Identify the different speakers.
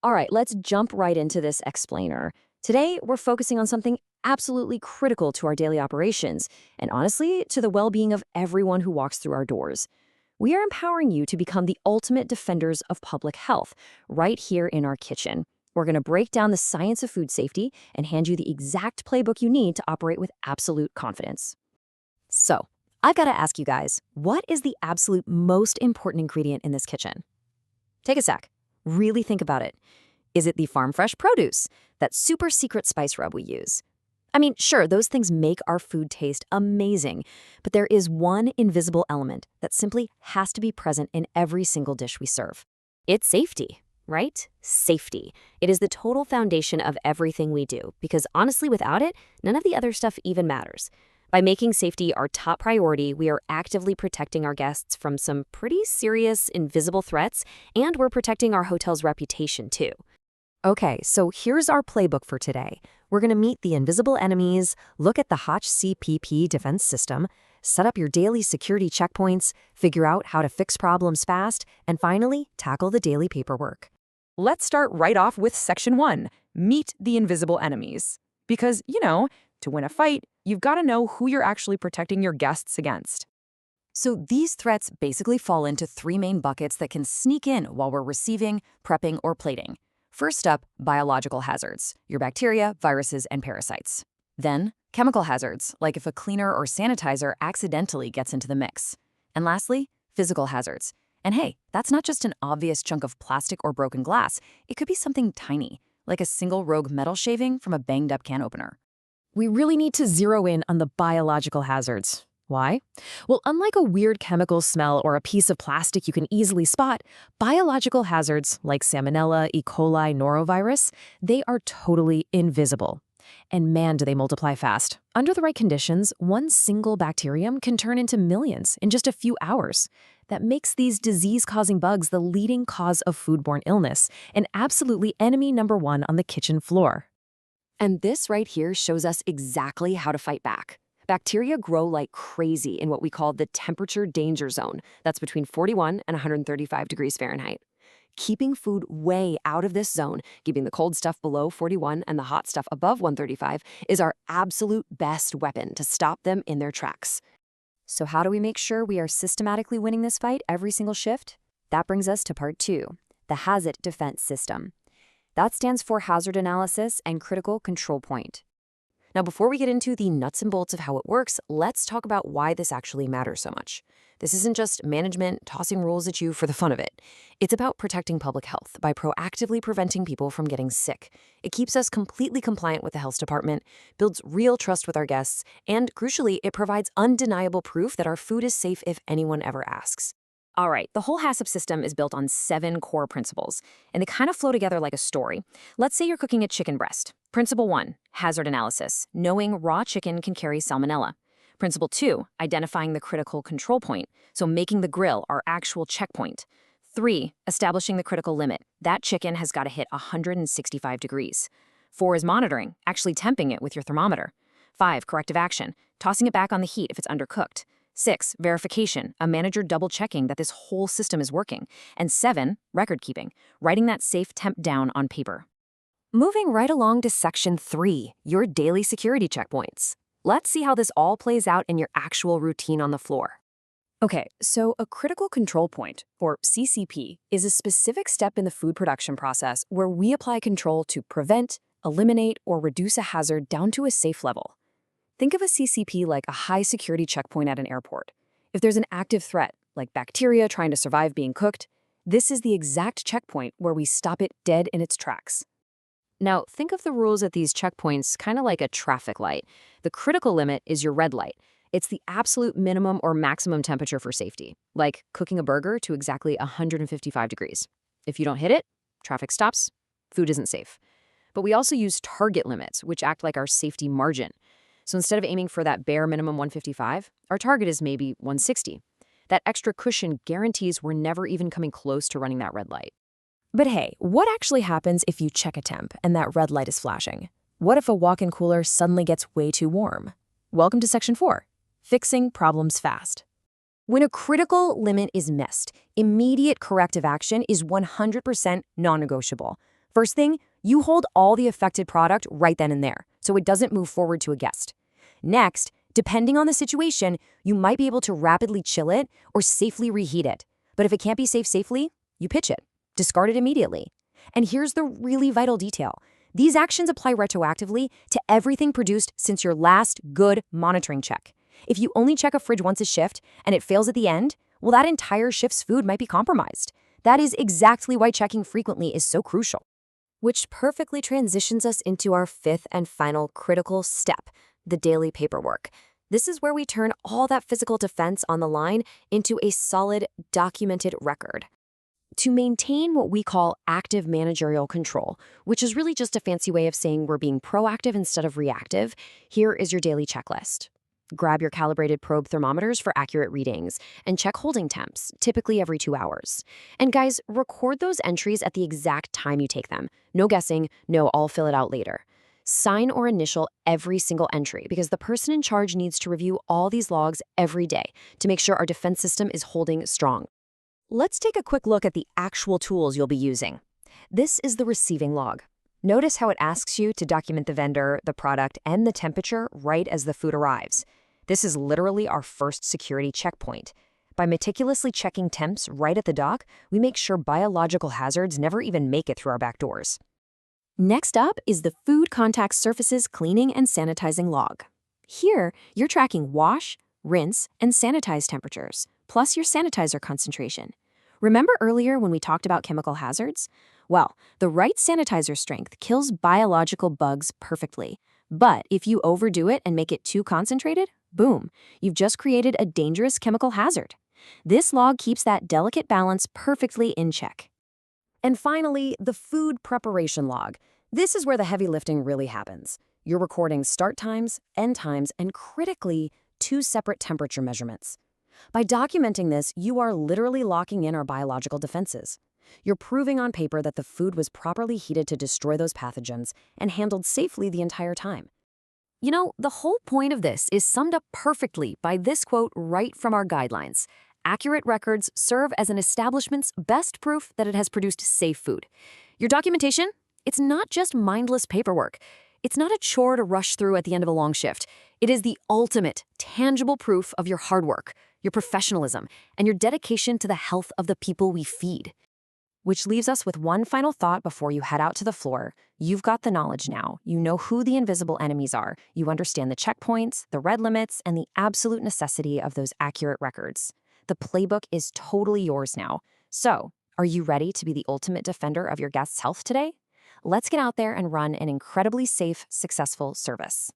Speaker 1: All right, let's jump right into this explainer. Today, we're focusing on something absolutely critical to our daily operations, and honestly, to the well-being of everyone who walks through our doors. We are empowering you to become the ultimate defenders of public health right here in our kitchen. We're going to break down the science of food safety and hand you the exact playbook you need to operate with absolute confidence. So, I've got to ask you guys, what is the absolute most important ingredient in this kitchen? Take a sec. Really think about it. Is it the farm fresh produce, that super secret spice rub we use? I mean, sure, those things make our food taste amazing, but there is one invisible element that simply has to be present in every single dish we serve. It's safety, right? Safety. It is the total foundation of everything we do, because honestly, without it, none of the other stuff even matters. By making safety our top priority, we are actively protecting our guests from some pretty serious invisible threats, and we're protecting our hotel's reputation too. Okay, so here's our playbook for today. We're going to meet the invisible enemies, look at the HACCP defense system, set up your daily security checkpoints, figure out how to fix problems fast, and finally, tackle the daily paperwork.
Speaker 2: Let's start right off with Section 1, meet the invisible enemies. Because, to win a fight, you've got to know who you're actually protecting your guests against.
Speaker 1: So these threats basically fall into three main buckets that can sneak in while we're receiving, prepping, or plating. First up, biological hazards, your bacteria, viruses, and parasites. Then, chemical hazards, like if a cleaner or sanitizer accidentally gets into the mix. And lastly, physical hazards. And hey, that's not just an obvious chunk of plastic or broken glass. It could be something tiny, like a single rogue metal shaving from a banged-up can opener.
Speaker 3: We really need to zero in on the biological hazards. Why? Well, unlike a weird chemical smell or a piece of plastic you can easily spot, biological hazards like Salmonella, E. coli, norovirus, they are totally invisible. And man, do they multiply fast. Under the right conditions, one single bacterium can turn into millions in just a few hours. That makes these disease-causing bugs the leading cause of foodborne illness and absolutely enemy number one on the kitchen floor.
Speaker 1: And this right here shows us exactly how to fight back. Bacteria grow like crazy in what we call the temperature danger zone. That's between 41 and 135 degrees Fahrenheit. Keeping food way out of this zone, keeping the cold stuff below 41 and the hot stuff above 135, is our absolute best weapon to stop them in their tracks. So how do we make sure we are systematically winning this fight every single shift? That brings us to part 2, the HACCP defense system. That stands for Hazard Analysis and Critical Control Point. Now, before we get into the nuts and bolts of how it works, let's talk about why this actually matters so much. This isn't just management tossing rules at you for the fun of it. It's about protecting public health by proactively preventing people from getting sick. It keeps us completely compliant with the health department, builds real trust with our guests, and crucially, it provides undeniable proof that our food is safe if anyone ever asks. All right, the whole HACCP system is built on 7 core principles, and they kind of flow together like a story. Let's say you're cooking a chicken breast. Principle 1, hazard analysis, knowing raw chicken can carry salmonella. Principle 2, identifying the critical control point, so making the grill our actual checkpoint. 3, establishing the critical limit. That chicken has got to hit 165 degrees. 4 is monitoring, actually temping it with your thermometer. 5, corrective action, tossing it back on the heat if it's undercooked. 6, verification, a manager double-checking that this whole system is working. And 7, record-keeping, writing that safe temp down on paper. Moving right along to Section 3, your daily security checkpoints. Let's see how this all plays out in your actual routine on the floor. Okay, so a critical control point, or CCP, is a specific step in the food production process where we apply control to prevent, eliminate, or reduce a hazard down to a safe level. Think of a CCP like a high-security checkpoint at an airport. If there's an active threat, like bacteria trying to survive being cooked, this is the exact checkpoint where we stop it dead in its tracks. Now, think of the rules at these checkpoints kind of like a traffic light. The critical limit is your red light. It's the absolute minimum or maximum temperature for safety, like cooking a burger to exactly 155 degrees. If you don't hit it, traffic stops, food isn't safe. But we also use target limits, which act like our safety margin. So instead of aiming for that bare minimum 155, our target is maybe 160. That extra cushion guarantees we're never even coming close to running that red light. But hey, what actually happens if you check a temp and that red light is flashing? What if a walk-in cooler suddenly gets way too warm? Welcome to Section 4, fixing problems fast. When a critical limit is missed, immediate corrective action is 100% non-negotiable. First thing, you hold all the affected product right then and there, so it doesn't move forward to a guest. Next, depending on the situation, you might be able to rapidly chill it or safely reheat it. But if it can't be saved safely, you pitch it. Discard it immediately. And here's the really vital detail. These actions apply retroactively to everything produced since your last good monitoring check. If you only check a fridge once a shift and it fails at the end, well, that entire shift's food might be compromised. That is exactly why checking frequently is so crucial. Which perfectly transitions us into our fifth and final critical step, the daily paperwork. This is where we turn all that physical defense on the line into a solid, documented record. To maintain what we call active managerial control, which is really just a fancy way of saying we're being proactive instead of reactive, here is your daily checklist. Grab your calibrated probe thermometers for accurate readings and check holding temps, typically every 2 hours. And guys, record those entries at the exact time you take them. No guessing, no, I'll fill it out later. Sign or initial every single entry because the person in charge needs to review all these logs every day to make sure our defense system is holding strong. Let's take a quick look at the actual tools you'll be using. This is the receiving log. Notice how it asks you to document the vendor, the product, and the temperature right as the food arrives. This is literally our first security checkpoint. By meticulously checking temps right at the dock, we make sure biological hazards never even make it through our back doors. Next up is the Food Contact Surfaces Cleaning and Sanitizing log. Here, you're tracking wash, rinse, and sanitize temperatures, plus your sanitizer concentration. Remember earlier when we talked about chemical hazards? Well, the right sanitizer strength kills biological bugs perfectly. But if you overdo it and make it too concentrated, boom, you've just created a dangerous chemical hazard. This log keeps that delicate balance perfectly in check. And finally, the food preparation log. This is where the heavy lifting really happens. You're recording start times, end times, and critically, 2 separate temperature measurements. By documenting this, you are literally locking in our biological defenses. You're proving on paper that the food was properly heated to destroy those pathogens and handled safely the entire time. You know, the whole point of this is summed up perfectly by this quote right from our guidelines. Accurate records serve as an establishment's best proof that it has produced safe food. Your documentation? It's not just mindless paperwork. It's not a chore to rush through at the end of a long shift. It is the ultimate, tangible proof of your hard work, your professionalism, and your dedication to the health of the people we feed. Which leaves us with one final thought before you head out to the floor. You've got the knowledge now. You know who the invisible enemies are. You understand the checkpoints, the red limits, and the absolute necessity of those accurate records. The playbook is totally yours now. So, are you ready to be the ultimate defender of your guests' health today? Let's get out there and run an incredibly safe, successful service.